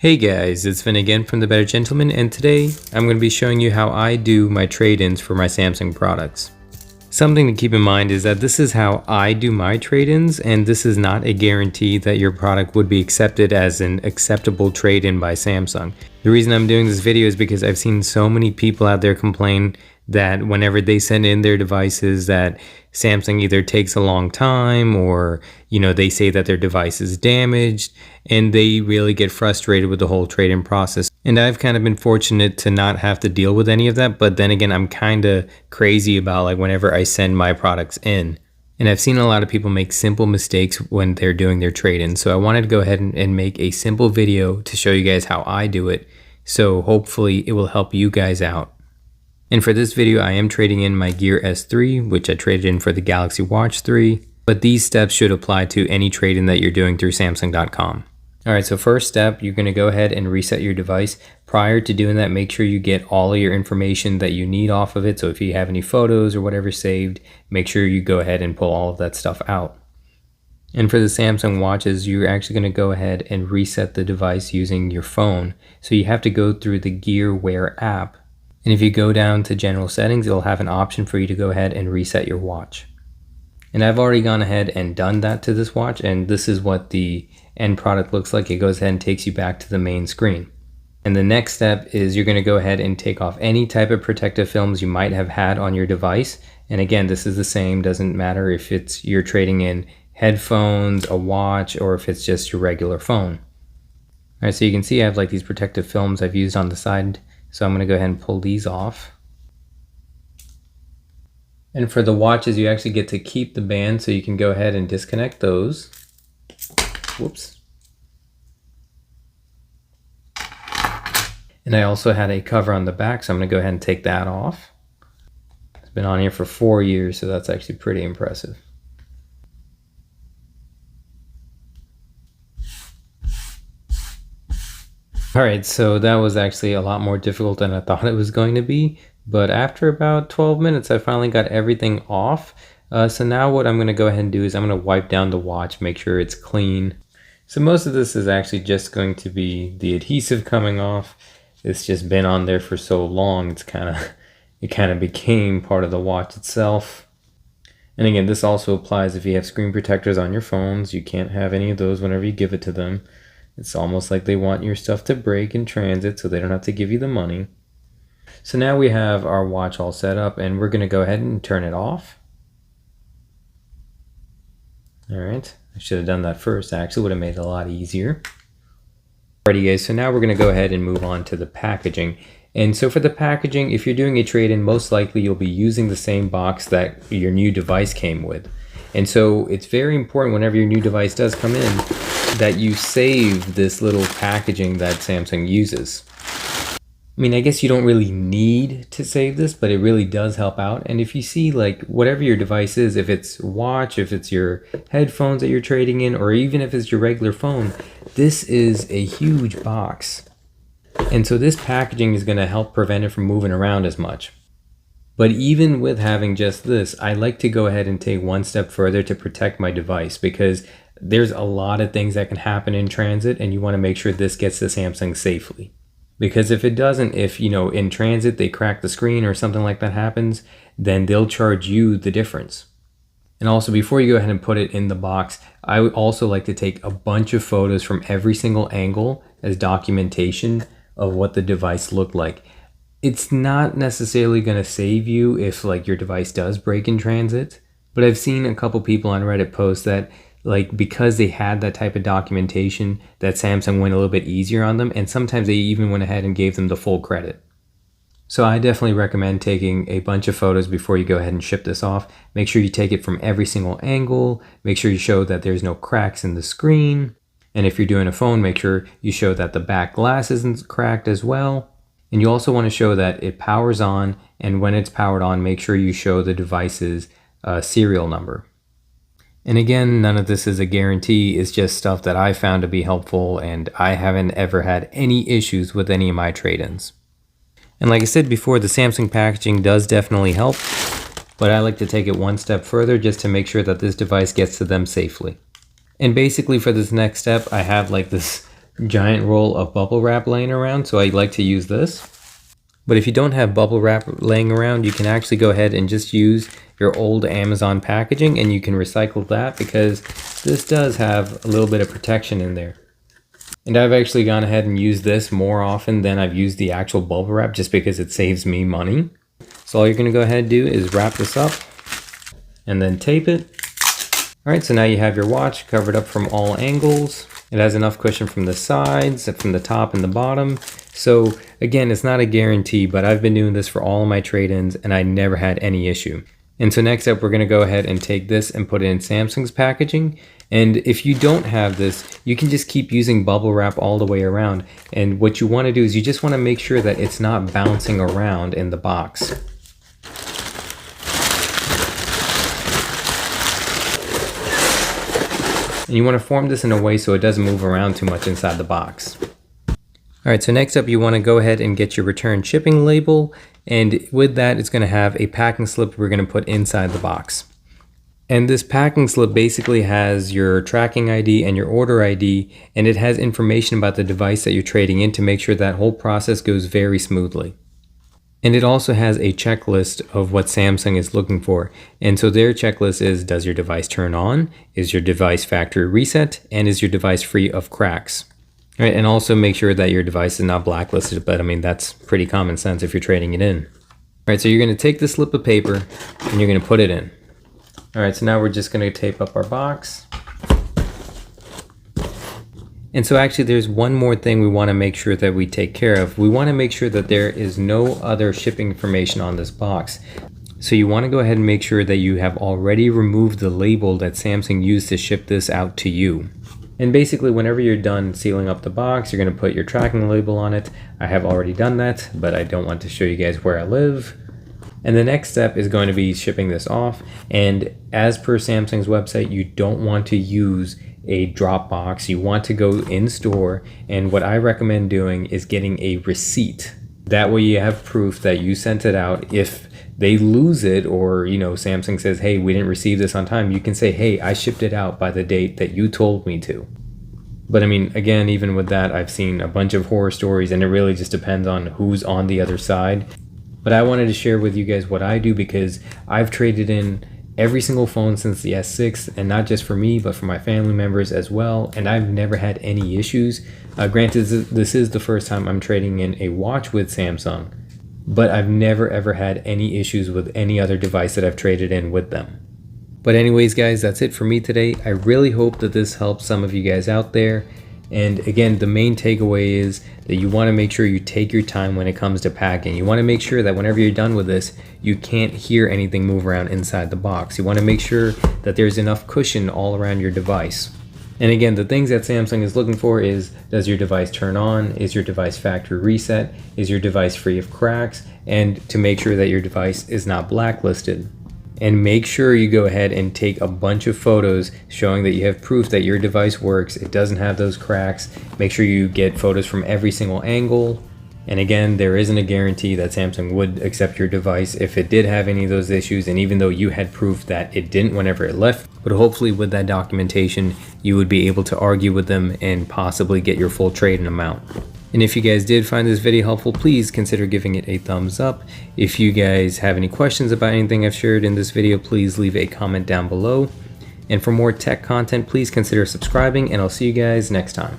Hey guys, it's Vin again from The Better Gentleman, and today I'm going to be showing you how I do my trade-ins for my Samsung products. Something to keep in mind is that this is how I do my trade-ins, and this is not a guarantee that your product would be accepted as an acceptable trade-in by Samsung. The reason I'm doing this video is because I've seen so many people out there complain that whenever they send in their devices that Samsung either takes a long time or, they say that their device is damaged, and they really get frustrated with the whole trade-in process. And I've kind of been fortunate to not have to deal with any of that, but then again, I'm kind of crazy about like whenever I send my products in. And I've seen a lot of people make simple mistakes when they're doing their trade-in. So I wanted to go ahead and make a simple video to show you guys how I do it. So hopefully it will help you guys out. And for this video, I am trading in my Gear S3, which I traded in for the Galaxy Watch 3. But these steps should apply to any trade-in that you're doing through Samsung.com. Alright, so first step, you're going to go ahead and reset your device. Prior to doing that, make sure you get all of your information that you need off of it. So if you have any photos or whatever saved, make sure you go ahead and pull all of that stuff out. And for the Samsung watches, you're actually going to go ahead and reset the device using your phone. So you have to go through the Gear Wear app. And if you go down to general settings, it'll have an option for you to go ahead and reset your watch. And I've already gone ahead and done that to this watch, and this is what the end product looks like. It goes ahead and takes you back to the main screen. And the next step is you're going to go ahead and take off any type of protective films you might have had on your device. And again, this is the same, doesn't matter if you're trading in headphones, a watch, or if it's just your regular phone. All right, so you can see I have like these protective films I've used on the side. So I'm going to go ahead and pull these off. And for the watches, you actually get to keep the band, so you can go ahead and disconnect those. Whoops. And I also had a cover on the back, so I'm going to go ahead and take that off. It's been on here for 4 years, so that's actually pretty impressive. Alright, so that was actually a lot more difficult than I thought it was going to be, but after about 12 minutes I finally got everything off. So now what I'm going to go ahead and do is I'm going to wipe down the watch, make sure it's clean. So most of this is actually just going to be the adhesive coming off. It's just been on there for so long, it kind of became part of the watch itself. And again, this also applies if you have screen protectors on your phones. You can't have any of those whenever you give it to them. It's almost like they want your stuff to break in transit so they don't have to give you the money. So now we have our watch all set up, and we're going to go ahead and turn it off. Alright, I should have done that first. I actually would have made it a lot easier. Alrighty guys, so now we're going to go ahead and move on to the packaging. And so for the packaging, if you're doing a trade-in, most likely you'll be using the same box that your new device came with. And so it's very important whenever your new device does come in that you save this little packaging that Samsung uses. I mean, I guess you don't really need to save this, but it really does help out. And if you see like whatever your device is, if it's a watch, if it's your headphones that you're trading in, or even if it's your regular phone, this is a huge box. And so this packaging is going to help prevent it from moving around as much. But even with having just this, I like to go ahead and take one step further to protect my device, because there's a lot of things that can happen in transit, and you want to make sure this gets to Samsung safely. Because if it doesn't, if in transit they crack the screen or something like that happens, then they'll charge you the difference. And also, before you go ahead and put it in the box, I would also like to take a bunch of photos from every single angle as documentation of what the device looked like. It's not necessarily going to save you if like your device does break in transit, but I've seen a couple people on Reddit post that like because they had that type of documentation that Samsung went a little bit easier on them, and sometimes they even went ahead and gave them the full credit. So I definitely recommend taking a bunch of photos before you go ahead and ship this off. Make sure you take it from every single angle, make sure you show that there's no cracks in the screen, and if you're doing a phone, make sure you show that the back glass isn't cracked as well. And you also want to show that it powers on, and when it's powered on, make sure you show the device's serial number. And again, none of this is a guarantee, it's just stuff that I found to be helpful, and I haven't ever had any issues with any of my trade-ins. And like I said before, the Samsung packaging does definitely help, but I like to take it one step further just to make sure that this device gets to them safely. And basically for this next step, I have like this giant roll of bubble wrap laying around, so I like to use this. But if you don't have bubble wrap laying around, you can actually go ahead and just use your old Amazon packaging, and you can recycle that because this does have a little bit of protection in there. And I've actually gone ahead and used this more often than I've used the actual bubble wrap just because it saves me money. So all you're gonna go ahead and do is wrap this up and then tape it. All right, so now you have your watch covered up from all angles. It has enough cushion from the sides, from the top and the bottom. So again, it's not a guarantee, but I've been doing this for all of my trade-ins and I never had any issue. And so next up, we're gonna go ahead and take this and put it in Samsung's packaging. And if you don't have this, you can just keep using bubble wrap all the way around. And what you wanna do is you just wanna make sure that it's not bouncing around in the box. And you wanna form this in a way so it doesn't move around too much inside the box. All right, so next up, you wanna go ahead and get your return shipping label. And with that, it's gonna have a packing slip we're gonna put inside the box. And this packing slip basically has your tracking ID and your order ID, and it has information about the device that you're trading in to make sure that whole process goes very smoothly. And it also has a checklist of what Samsung is looking for. And so their checklist is, does your device turn on? Is your device factory reset? And is your device free of cracks? All right, and also make sure that your device is not blacklisted, but I mean, that's pretty common sense if you're trading it in. All right, so you're gonna take this slip of paper and you're gonna put it in. All right, so now we're just gonna tape up our box. And so actually there's one more thing we wanna make sure that we take care of. We wanna make sure that there is no other shipping information on this box. So you wanna go ahead and make sure that you have already removed the label that Samsung used to ship this out to you. And basically whenever you're done sealing up the box, you're gonna put your tracking label on it. I have already done that, but I don't want to show you guys where I live. And the next step is going to be shipping this off. And as per Samsung's website, you don't want to use a drop box. You want to go in store. And what I recommend doing is getting a receipt. That way you have proof that you sent it out. If they lose it, or Samsung says, hey, we didn't receive this on time, you can say, hey, I shipped it out by the date that you told me to. But I mean, again, even with that, I've seen a bunch of horror stories, and it really just depends on who's on the other side. But I wanted to share with you guys what I do, because I've traded in every single phone since the S6, and not just for me, but for my family members as well. And I've never had any issues. Granted, this is the first time I'm trading in a watch with Samsung, but I've never ever had any issues with any other device that I've traded in with them. But anyways, guys, that's it for me today. I really hope that this helps some of you guys out there. And again, the main takeaway is that you want to make sure you take your time when it comes to packing. You want to make sure that whenever you're done with this, you can't hear anything move around inside the box. You want to make sure that there's enough cushion all around your device. And again, the things that Samsung is looking for is, does your device turn on? Is your device factory reset? Is your device free of cracks? And to make sure that your device is not blacklisted. And make sure you go ahead and take a bunch of photos showing that you have proof that your device works, it doesn't have those cracks. Make sure you get photos from every single angle. And again, there isn't a guarantee that Samsung would accept your device if it did have any of those issues, and even though you had proof that it didn't whenever it left. But hopefully with that documentation, you would be able to argue with them and possibly get your full trade-in amount. And if you guys did find this video helpful, please consider giving it a thumbs up. If you guys have any questions about anything I've shared in this video, please leave a comment down below. And for more tech content, please consider subscribing, and I'll see you guys next time.